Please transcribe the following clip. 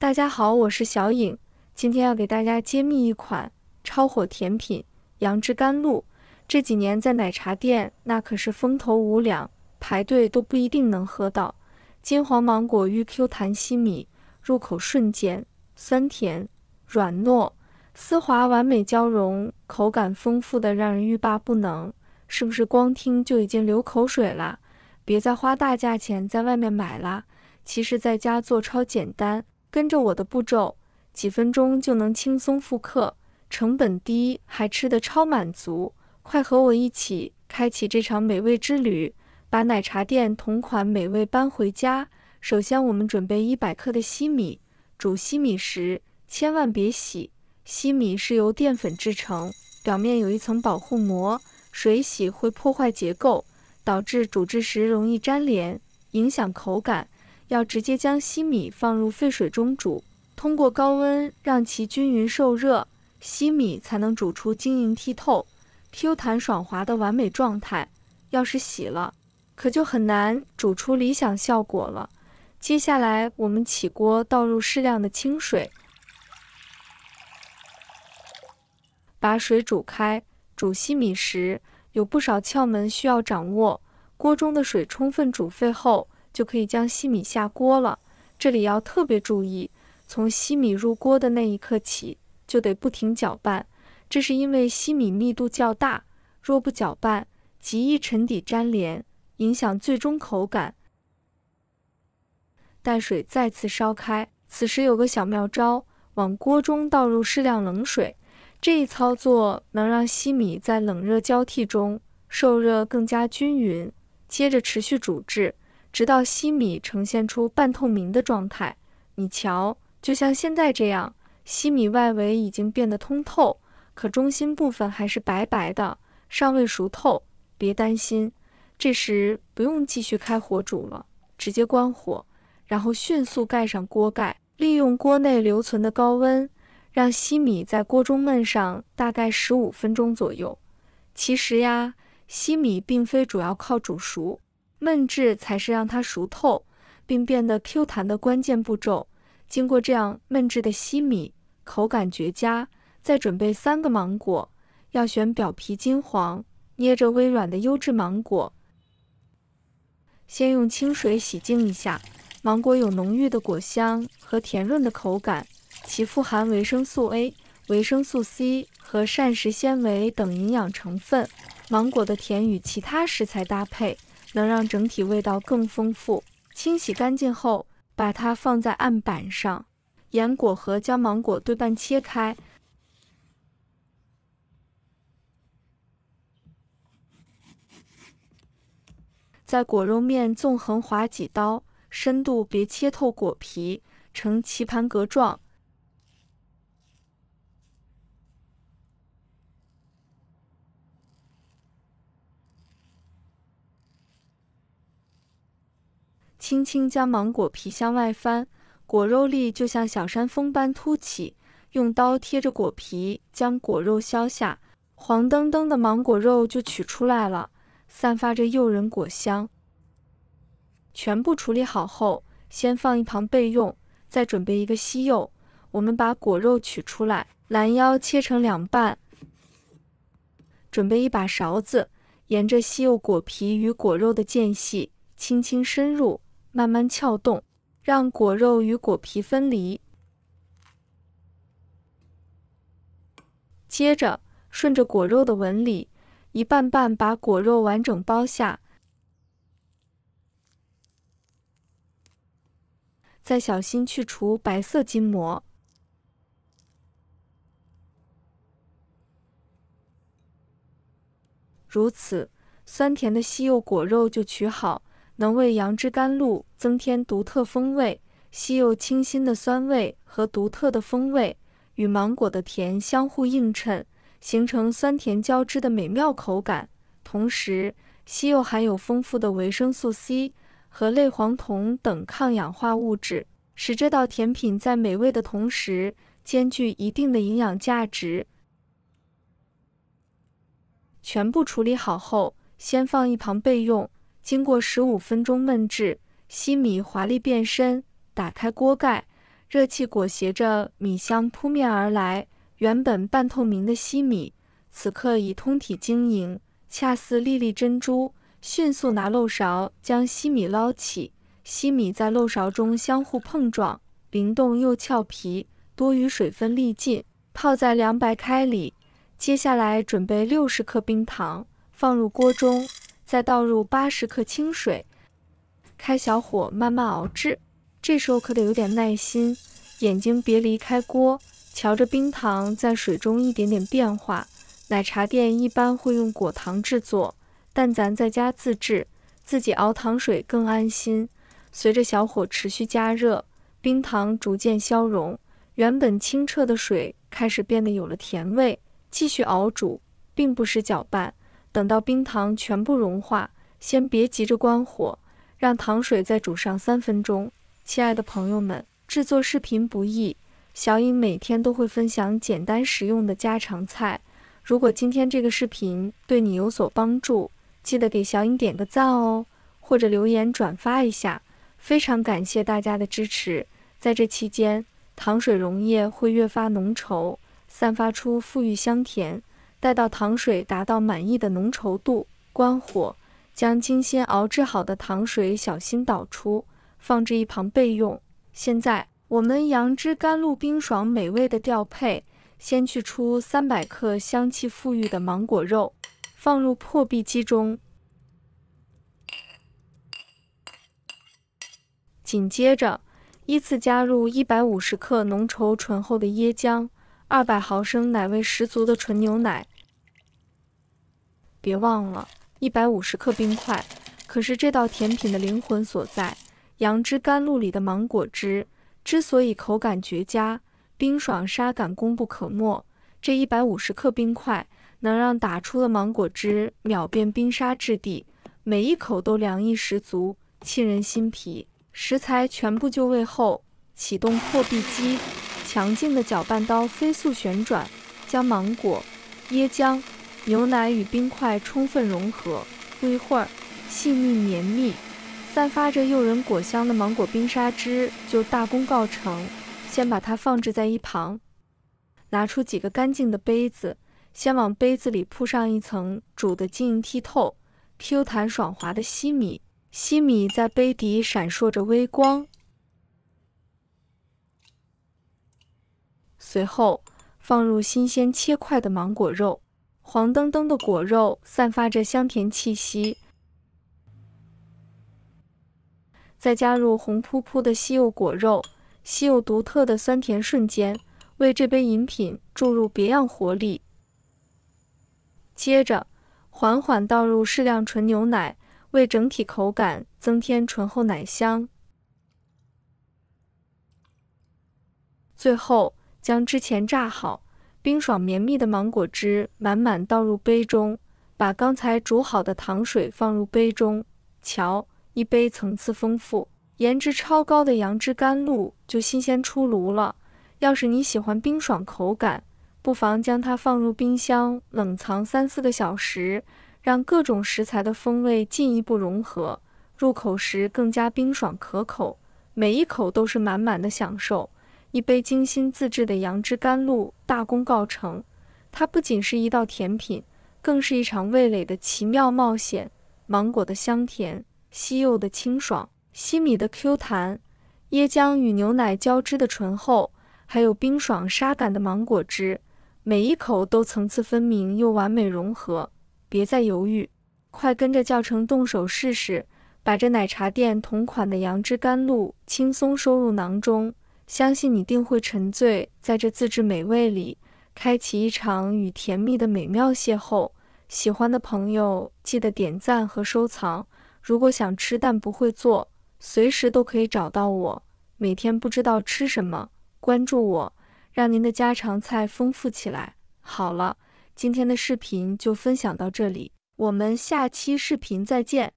大家好，我是小颖，今天要给大家揭秘一款超火甜品杨枝甘露。这几年在奶茶店那可是风头无两，排队都不一定能喝到。金黄芒果与 Q 弹西米，入口瞬间酸甜软糯，丝滑完美交融，口感丰富的让人欲罢不能。是不是光听就已经流口水了？别再花大价钱在外面买啦，其实在家做超简单，跟着我的步骤，几分钟就能轻松复刻，成本低，还吃得超满足。快和我一起开启这场美味之旅，把奶茶店同款美味搬回家。首先我们准备100克的西米，煮西米时千万别洗，西米是由淀粉制成，表面有一层保护膜，水洗会破坏结构，导致煮制时容易粘连，影响口感。要直接将西米放入沸水中煮，通过高温让其均匀受热，西米才能煮出晶莹剔透、Q 弹爽滑的完美状态。要是洗了，可就很难煮出理想效果了。接下来我们起锅，倒入适量的清水，把水煮开。煮西米时有不少窍门需要掌握，锅中的水充分煮沸后，就可以将西米下锅了。这里要特别注意，从西米入锅的那一刻起，就得不停搅拌，这是因为西米密度较大，若不搅拌，极易沉底粘连，影响最终口感。待水再次烧开，此时有个小妙招，往锅中倒入适量冷水，这一操作能让西米在冷热交替中受热更加均匀。接着持续煮制，直到西米呈现出半透明的状态。你瞧，就像现在这样，西米外围已经变得通透，可中心部分还是白白的，尚未熟透。别担心，这时不用继续开火煮了，直接关火，然后迅速盖上锅盖，利用锅内留存的高温，让西米在锅中焖上大概15分钟左右。其实呀，西米并非主要靠煮熟，焖制才是让它熟透并变得 Q 弹的关键步骤。经过这样焖制的西米，口感绝佳。再准备3个芒果，要选表皮金黄、捏着微软的优质芒果。先用清水洗净一下，芒果有浓郁的果香和甜润的口感，其富含维生素 A、维生素 C 和膳食纤维等营养成分。芒果的甜与其他食材搭配，能让整体味道更丰富。清洗干净后，把它放在案板上，沿果核将芒果对半切开，在果肉面纵横划几刀，深度别切透果皮，呈棋盘格状。轻轻将芒果皮向外翻，果肉粒就像小山峰般凸起，用刀贴着果皮将果肉削下，黄澄澄的芒果肉就取出来了，散发着诱人果香。全部处理好后，先放一旁备用。再准备一个西柚，我们把果肉取出来，拦腰切成2半。准备一把勺子，沿着西柚果皮与果肉的间隙轻轻深入，慢慢撬动，让果肉与果皮分离。接着顺着果肉的纹理，一半半把果肉完整包下，再小心去除白色筋膜。如此，酸甜的西柚果肉就取好，能为杨枝甘露增添独特风味。西柚清新的酸味和独特的风味与芒果的甜相互映衬，形成酸甜交织的美妙口感。同时，西柚含有丰富的维生素 C 和类黄酮等抗氧化物质，使这道甜品在美味的同时兼具一定的营养价值。全部处理好后，先放一旁备用。经过15分钟焖制，西米华丽变身，打开锅盖，热气裹挟着米香扑面而来，原本半透明的西米，此刻已通体晶莹，恰似粒粒珍珠。迅速拿漏勺将西米捞起，西米在漏勺中相互碰撞，灵动又俏皮，多余水分沥尽，泡在凉白开里。接下来准备60克冰糖，放入锅中，再倒入80克清水，开小火慢慢熬制。这时候可得有点耐心，眼睛别离开锅，瞧着冰糖在水中一点点变化。奶茶店一般会用果糖制作，但咱在家自制，自己熬糖水更安心。随着小火持续加热，冰糖逐渐消融，原本清澈的水开始变得有了甜味。继续熬煮，并不是搅拌，等到冰糖全部融化，先别急着关火，让糖水再煮上3分钟。亲爱的朋友们，制作视频不易，小颖每天都会分享简单实用的家常菜。如果今天这个视频对你有所帮助，记得给小颖点个赞哦，或者留言转发一下，非常感谢大家的支持。在这期间，糖水溶液会越发浓稠，散发出馥郁香甜。待到糖水达到满意的浓稠度，关火，将精心熬制好的糖水小心倒出，放置一旁备用。现在我们杨枝甘露冰爽美味的调配，先去出300克香气馥郁的芒果肉，放入破壁机中。紧接着依次加入150克浓稠醇厚的椰浆，200毫升奶味十足的纯牛奶。别忘了150克冰块，可是这道甜品的灵魂所在。杨枝甘露里的芒果汁之所以口感绝佳，冰爽沙感功不可没。这150克冰块能让打出的芒果汁秒变冰沙质地，每一口都凉意十足，沁人心脾。食材全部就位后，启动破壁机，强劲的搅拌刀飞速旋转，将芒果、椰浆、牛奶与冰块充分融合。不一会儿，细腻绵密、散发着诱人果香的芒果冰沙汁就大功告成。先把它放置在一旁，拿出几个干净的杯子，先往杯子里铺上一层煮得晶莹剔透、Q 弹爽滑的西米。西米在杯底闪烁着微光。随后放入新鲜切块的芒果肉，黄澄澄的果肉散发着香甜气息。再加入红扑扑的西柚果肉，西柚独特的酸甜瞬间为这杯饮品注入别样活力。接着缓缓倒入适量纯牛奶，为整体口感增添醇厚奶香。最后将之前榨好、冰爽绵密的芒果汁满满倒入杯中，把刚才煮好的糖水放入杯中。瞧，一杯层次丰富、颜值超高的杨枝甘露就新鲜出炉了。要是你喜欢冰爽口感，不妨将它放入冰箱冷藏3-4个小时，让各种食材的风味进一步融合，入口时更加冰爽可口，每一口都是满满的享受。一杯精心自制的杨枝甘露大功告成，它不仅是一道甜品，更是一场味蕾的奇妙冒险。芒果的香甜，西柚的清爽，西米的 Q 弹，椰浆与牛奶交织的醇厚，还有冰爽沙感的芒果汁，每一口都层次分明又完美融合。别再犹豫，快跟着教程动手试试，把这奶茶店同款的杨枝甘露轻松收入囊中。相信你定会沉醉在这自制美味里，开启一场与甜蜜的美妙邂逅。喜欢的朋友记得点赞和收藏。如果想吃但不会做，随时都可以找到我。每天不知道吃什么，关注我，让您的家常菜丰富起来。好了，今天的视频就分享到这里，我们下期视频再见。